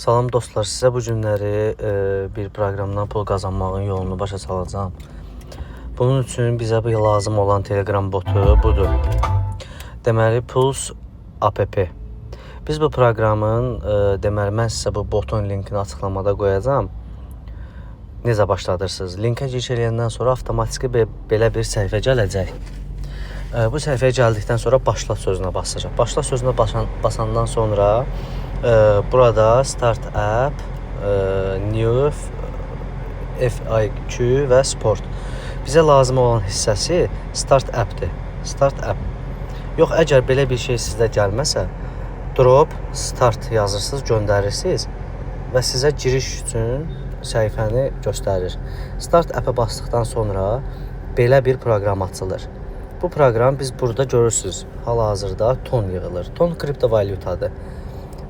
Salam dostlar, sizə bu günləri bir proqramdan pul qazanmağın yolunu başa salacağım. Bunun üçün bizə lazım olan Telegram botu budur. Deməli, Puls app. Biz bu proqramın, deməli, mən sizə bu botun linkini açıqlamada qoyacağam. Necə başladırsınız? Linkə giriş eləyəndən sonra avtomatik belə bir səhifə gələcək. Bu səhifəyə gəldikdən sonra başla sözünə basacaq. Başla sözünə basandan sonra burada Start App, New, FAQ və Sport. Bizə lazım olan hissəsi Start App-dir. Start App. Yox, əgər belə bir şey sizdə gəlməsə, Drop, Start yazırsınız, göndərirsiniz və sizə giriş üçün səhifəni göstərir. Start App-ə basdıqdan sonra belə bir proqram açılır. Bu proqram biz burada görürsünüz. Hal-hazırda ton yığılır. Ton kriptovalyutadır.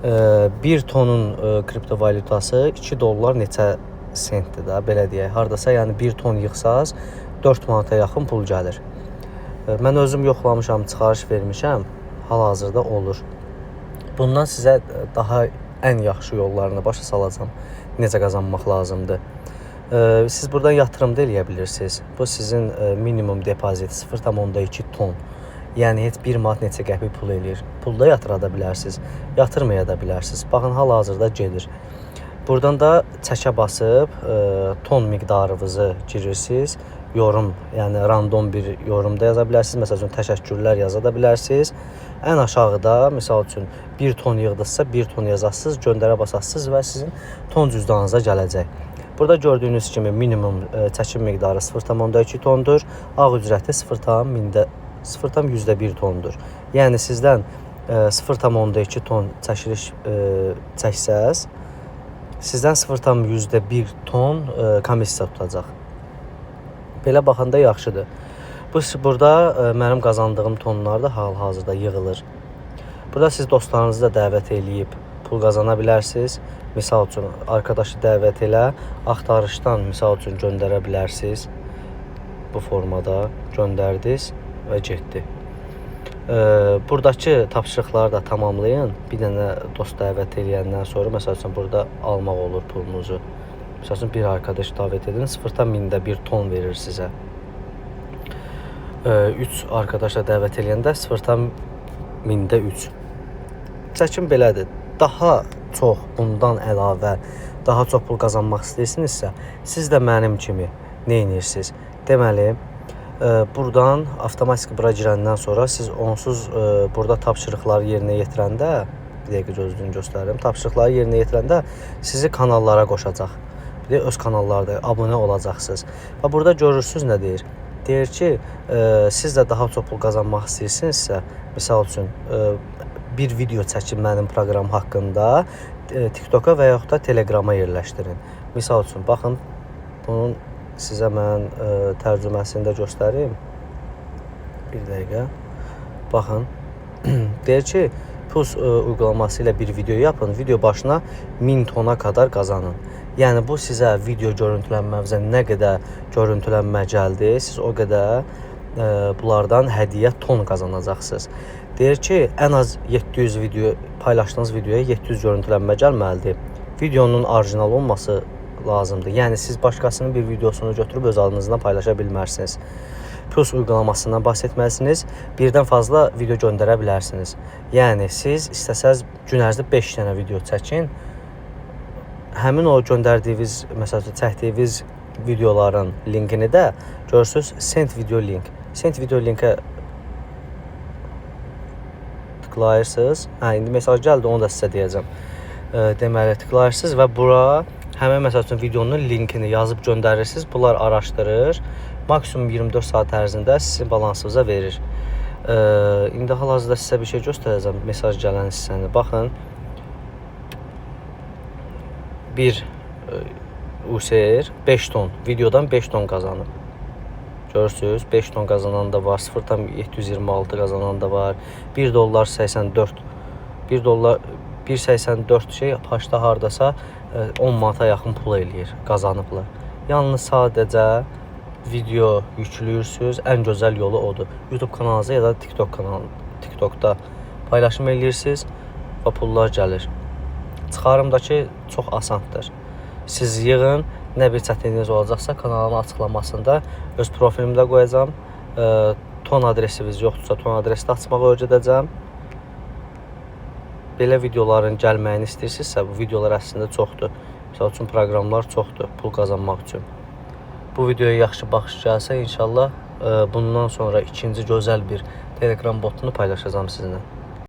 1 tonun kriptovalyutası 2 dollar neçə sentdir da, belə deyək. Hardasa, yəni 1 ton yığsaz 4 manata yaxın pul gəlir. Mən özüm yoxlamışam, çıxarış vermişəm. Hal-hazırda olur. Bundan sizə daha ən yaxşı yollarını başa salacağam. Necə qazanmaq lazımdır. Siz buradan yatırım da eləyə bilirsiniz. Bu sizin minimum depozit 0,2 ton. Yəni heç 1 manat neçə qəpik pul eləyir. Pulda yatıra da bilərsiniz, yatırmaya da bilərsiniz. Baxın, hal-hazırda gedir. Buradan da çəkə basıb ton miqdarınızı girirsiniz. Yorum, yəni random bir yorumda yaza bilərsiniz. Məsəl üçün təşəkkürlər yaza da bilərsiniz. Ən aşağıda, misal üçün 1 ton yığdıqsa 1 ton yazasınız, göndərə basasınız və sizin ton cüzdanınıza gələcək. Burada gördüyünüz kimi minimum çəkim miqdarı 0,2 tondur. Ağ ücrəti 0,1 tondur. Yəni sizdən 0,2 ton çəkiliş çəksəz, sizdən 0,1 ton komissiya tutacaq. Belə baxanda yaxşıdır. Burada mənim qazandığım tonlar da hal-hazırda yığılır. Burada siz dostlarınızı da dəvət eləyib pul qazana bilərsiniz. Misal üçün, arkadaşı dəvət elə, axtarışdan misal üçün göndərə bilərsiniz. Bu formada göndərdiniz və getdi. Buradakı tapşırıqları da tamamlayın. Bir dənə dost dəvət eləyəndən sonra, məsəl üçün, burada almaq olur pulunuzu. Məsəl üçün, bir arkadaş dəvət edin, 0,1 ton verir sizə. 3 arkadaşla dəvət eləyəndə 0,3. Çəkim belədir. Daha çox bundan əlavə, daha çox pul qazanmaq istəyirsinizsə, siz də mənim kimi nə edirsiniz? Deməli, buradan avtomatik bura girəndən sonra siz onsuz burada tapşırıqları yerinə yetirəndə, bir dəqiqə gözlüyünü göstərim, tapşırıqları yerinə yetirəndə sizi kanallara qoşacaq. Bir də öz kanallarda abunə olacaqsınız. Və burada görürsünüz nə deyir? Deyir ki, siz də daha çox pul qazanmaq istəyirsinizsə, misal üçün, bir video çəkin mənim proqram haqqında, TikToka və yaxud da Telegrama yerləşdirin. Misal üçün, baxın, bunun sizə mən tərcüməsini də göstərim. Bir dəqiqə. Baxın. Deyir ki, Puls uygulaması ilə bir video yapın. Video başına 1000 tona kadar qazanın. Yəni, bu sizə video görüntülənmənizə nə qədər görüntülənmə gəldi, siz o qədər bunlardan hədiyyə ton qazanacaqsınız. Deyir ki, ən az 700 video, paylaşdığınız videoya 700 görüntülənmə gəlməlidir. Videonun orijinal olması lazımdır. Yəni, siz başqasının bir videosunu götürüb öz adınızdan paylaşa bilmərsiniz. Puls uygulamasından bahs etməlisiniz. Birdən fazla video göndərə bilərsiniz. Yəni, siz istəsəz gün ərzində 5 dənə video çəkin. Həmin o göndərdiyiniz, məsələn, çəkdiyiniz videoların linkini də görürsünüz, Send video link. Send video linkə tıklayırsınız. İndi mesaj gəldi, onu da sizə deyəcəm. Deməli, tıklayırsınız və bura həmin məsəl üçün videonun linkini yazıb göndərirsiniz. Bunlar araşdırır. Maksimum 24 saat ərzində sizin balansınıza verir. İndi hal-hazırda sizə bir şey göstərəcəm. Mesaj gələn hissəni. Baxın. Bir USR 5 ton. Videodan 5 ton qazanıb. Görürsünüz, 5 ton qazanan da var. 0,726 qazanan da var. 1 dollar 84. 1 dollar 1,84 şey paşda hardasa 10 manata yaxın pul eləyir, qazanıblar. Yalnız sadəcə video yüklüyürsünüz. Ən gözəl yolu odur. YouTube kanalınıza ya da TikTokda paylaşım eləyirsiniz və pullar gəlir. Çıxarımdakı çox asandır. Siz yığın, nə bir çətinliyiniz olacaqsa kanalın açıqlamasında öz profilimdə qoyacağam. Ton adresiniz yoxdursa ton adresi də açmağı öyrədəcəm. Belə videoların gəlməyini istəyirsinizsə, bu videolar əslində çoxdur. Məsəl üçün proqramlar çoxdur pul qazanmaq üçün. Bu videoya yaxşı baxış gəlsə, inşallah bundan sonra ikinci gözəl bir Telegram botunu paylaşacağam sizinlə.